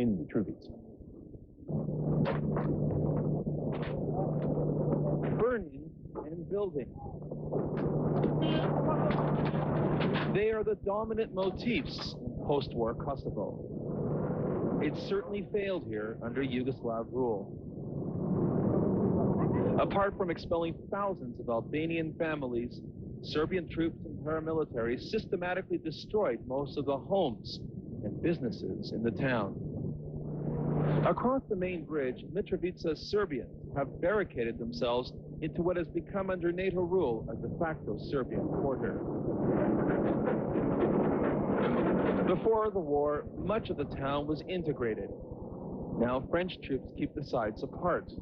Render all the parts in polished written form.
in Mitrovica. Burning and building. They are the dominant motifs in post-war Kosovo. It certainly failed here under Yugoslav rule. Apart from expelling thousands of Albanian families, Serbian troops and paramilitary systematically destroyed most of the homes and businesses in the town. Across the main bridge, Mitrovica's Serbians have barricaded themselves into what has become under NATO rule a de facto Serbian quarter. Before the war, much of the town was integrated. Now French troops keep the sides apart.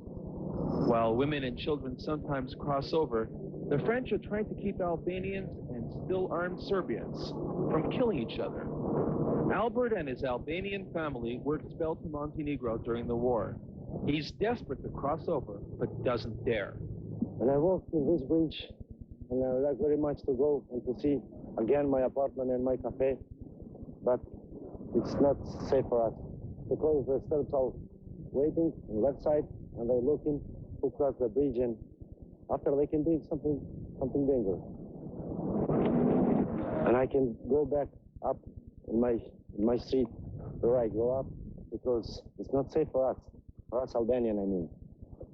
While women and children sometimes cross over, the French are trying to keep Albanians and still armed Serbians from killing each other. Albert and his Albanian family were expelled to Montenegro during the war. He's desperate to cross over, but doesn't dare. When I walked in this bridge, and I would like very much to go and to see again my apartment and my cafe, but it's not safe for us because the Serbs are waiting on that side and they're looking to cross the bridge, and after they can do something dangerous. And I can go back up in my street where I go up because it's not safe for us Albanian, I mean.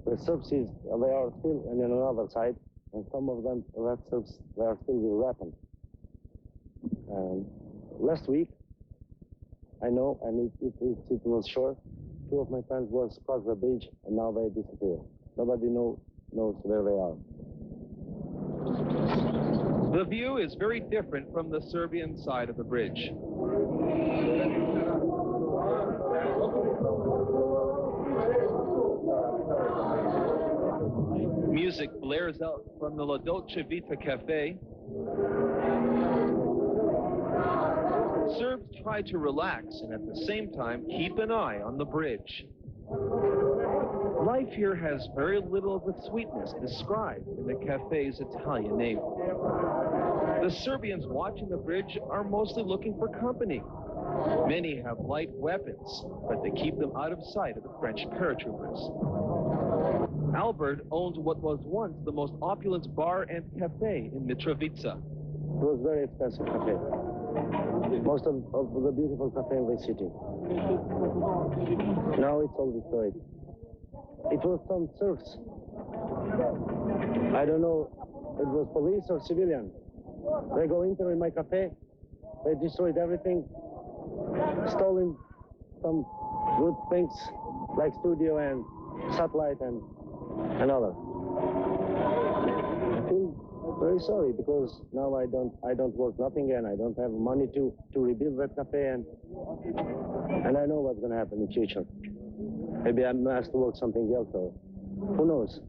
The Serbs, they are still on another side, and some of them, the Serbs, they are still with weapons. Last week, I know, and it was sure, two of my friends was across the bridge, and now they disappear. Nobody knows where they are. The view is very different from the Serbian side of the bridge. Music blares out from the La Dolce Vita Cafe. Serbs try to relax and at the same time keep an eye on the bridge. Life here has very little of the sweetness described in the cafe's Italian name. The Serbians watching the bridge are mostly looking for company. Many have light weapons, but they keep them out of sight of the French paratroopers. Albert owned what was once the most opulent bar and cafe in Mitrovica. It was a very expensive cafe. Most of the beautiful cafe in the city. Now it's all destroyed. It was some Serbs. I don't know, it was police or civilian. They go into my cafe, they destroyed everything, stolen some good things like studio and satellite and other. I feel very sorry because now I don't work nothing and I don't have money to rebuild that cafe, and I know what's going to happen in the future. Maybe I'm asked to work something else, or who knows.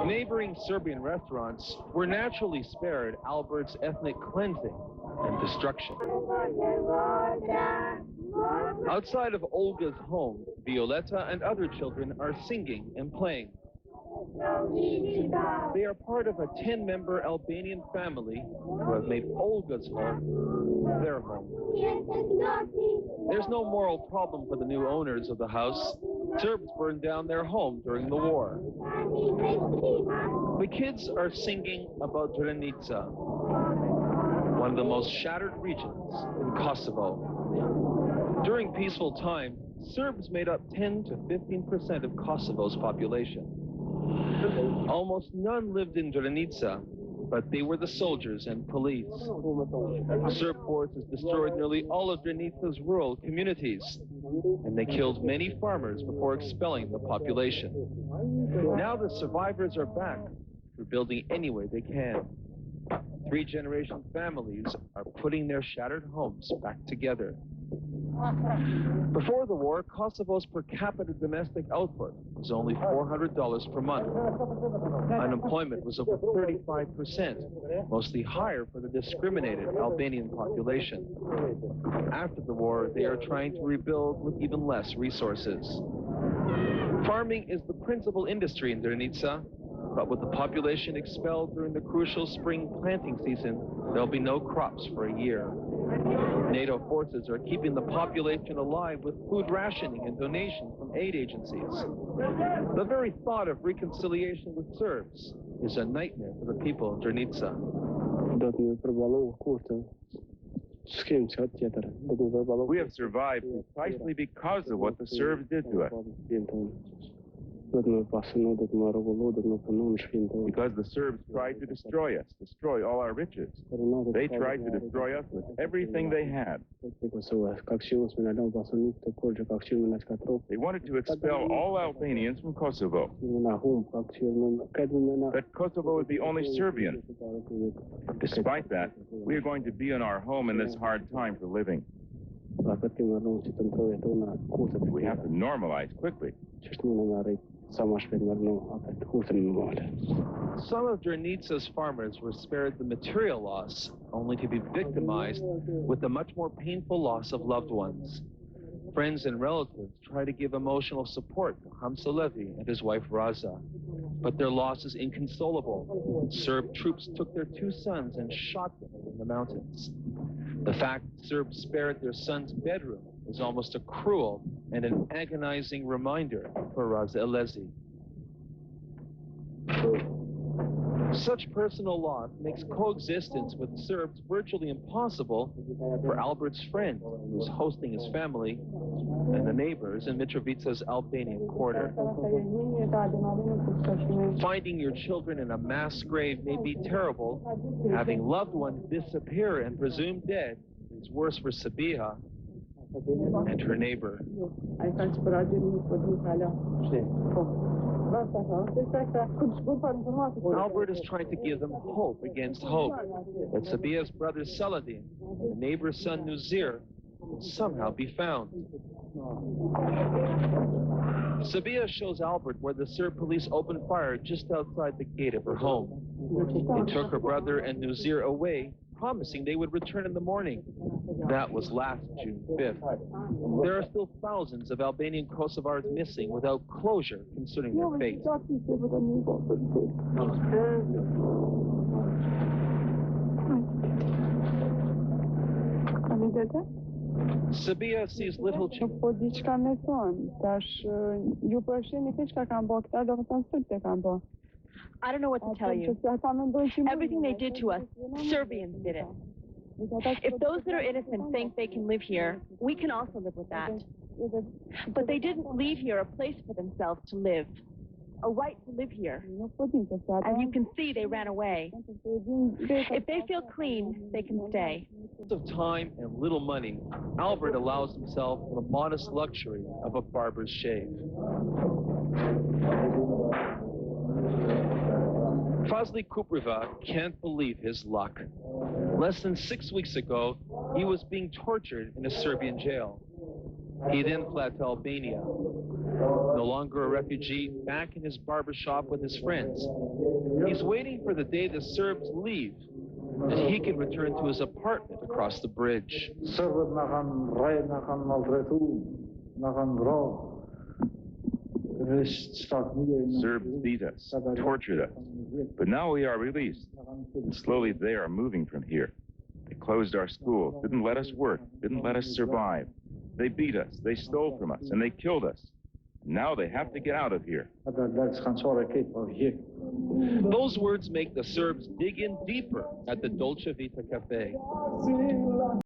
Neighboring Serbian restaurants were naturally spared Albert's ethnic cleansing and destruction. Outside of Olga's home, Violetta and other children are singing and playing. They are part of a 10-member Albanian family who have made Olga's home their home. There's no moral problem for the new owners of the house. Serbs burned down their home during the war. The kids are singing about Drenica, one of the most shattered regions in Kosovo. During peaceful time, Serbs made up 10 to 15% of Kosovo's population. Almost none lived in Drenica, but they were the soldiers and police. Serb forces destroyed nearly all of Drenica's rural communities, and they killed many farmers before expelling the population. Now the survivors are back, rebuilding any way they can. Three-generation families are putting their shattered homes back together. Before the war, Kosovo's per capita domestic output was only $400 per month. Unemployment was over 35%, mostly higher for the discriminated Albanian population. After the war, they are trying to rebuild with even less resources. Farming is the principal industry in Drenica, but with the population expelled during the crucial spring planting season, there'll be no crops for a year. NATO forces are keeping the population alive with food rationing and donations from aid agencies. The very thought of reconciliation with Serbs is a nightmare for the people of Drenica. We have survived precisely because of what the Serbs did to us. Because the Serbs tried to destroy us, destroy all our riches. They tried to destroy us with everything they had. They wanted to expel all Albanians from Kosovo. That Kosovo would be only Serbian. Despite that, we are going to be in our home in this hard time for living. We have to normalize quickly. Some of Drenitsa's farmers were spared the material loss, only to be victimized with the much more painful loss of loved ones. Friends and relatives try to give emotional support to Hamza Levy and his wife Raza, but their loss is inconsolable. Serb troops took their 2 sons and shot them in the mountains. The fact Serbs spared their son's bedroom is almost a cruel and an agonizing reminder for Raza Elezi. Such personal loss makes coexistence with Serbs virtually impossible for Albert's friend, who's hosting his family, and the neighbors in Mitrovica's Albanian quarter. Finding your children in a mass grave may be terrible. Having loved ones disappear and presumed dead is worse for Sabiha and her neighbor. Albert is trying to give them hope against hope that Sabiha's brother Saladin and the neighbor's son Nuzir will somehow be found. Sabiha shows Albert where the Serb police opened fire just outside the gate of her home. They took her brother and Nuzir away, promising they would return in the morning. That was last June 5th. There are still thousands of Albanian Kosovars missing without closure concerning their fate. Sabiha sees little children. I don't know what to tell you. Everything they did to us, Serbians did it. If those that are innocent think they can live here, we can also live with that. But they didn't leave here a place for themselves to live, a right to live here. And you can see they ran away. If they feel clean, they can stay. Of time and little money, Albert allows himself the modest luxury of a barber's shave. Fazli Kupriva can't believe his luck. Less than 6 weeks ago, he was being tortured in a Serbian jail. He then fled to Albania. No longer a refugee, back in his barbershop with his friends. He's waiting for the day the Serbs leave, and he can return to his apartment across the bridge. Serbs beat us, tortured us, but now we are released. And slowly they are moving from here. They closed our schools, didn't let us work, didn't let us survive. They beat us, they stole from us, and they killed us. Now they have to get out of here. Those words make the Serbs dig in deeper at the Dolce Vita Cafe.